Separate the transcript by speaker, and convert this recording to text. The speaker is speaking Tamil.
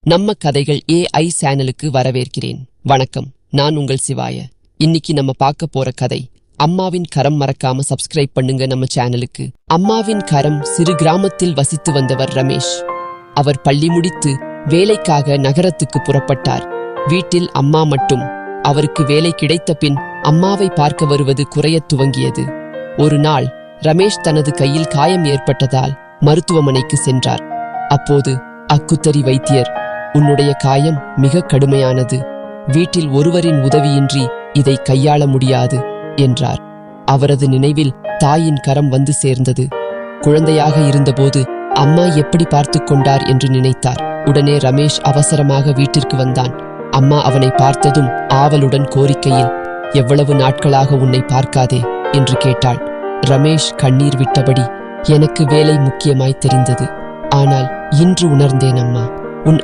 Speaker 1: நம்ம கதைகள் AI சேனலுக்கு வரவேற்கிறேன். வணக்கம், நான் உங்கள் சிவாய. இன்னைக்கு நம்ம பார்க்க போற கதை அம்மாவின் கரம். மறக்காம சப்ஸ்கிரைப் பண்ணுங்க நம்ம சேனலுக்கு. அம்மாவின் கரம். சிறு கிராமத்தில் வசித்து வந்தவர் ரமேஷ். அவர் பள்ளி முடித்து வேலைக்காக நகரத்துக்கு புறப்பட்டார். வீட்டில் அம்மா மட்டும். அவருக்கு வேலை கிடைத்த பின் அம்மாவை பார்க்க வருவது குறையத் துவங்கியது. ஒரு நாள் ரமேஷ் தனது கையில் காயம் ஏற்பட்டதால் மருத்துவமனைக்கு சென்றார். அப்போது அக்குத்தரி வைத்தியர், உன்னுடைய காயம் மிக கடுமையானது, வீட்டில் ஒருவரின் உதவியின்றி இதை கையாள முடியாது என்றார். அவரது நினைவில் தாயின் கரம் வந்து சேர்ந்தது. குழந்தையாக இருந்தபோது அம்மா எப்படி பார்த்து கொண்டார் என்று நினைத்தார். உடனே ரமேஷ் அவசரமாக வீட்டிற்கு வந்தான். அம்மா அவனை பார்த்ததும் ஆவலுடன் கோரிக்கையில், எவ்வளவு நாட்களாக உன்னை பார்க்காதே என்று கேட்டாள். ரமேஷ் கண்ணீர் விட்டபடி, எனக்கு வேலை முக்கியமாய் தெரிந்தது, ஆனால் இன்று உணர்ந்தேன் அம்மா, உன்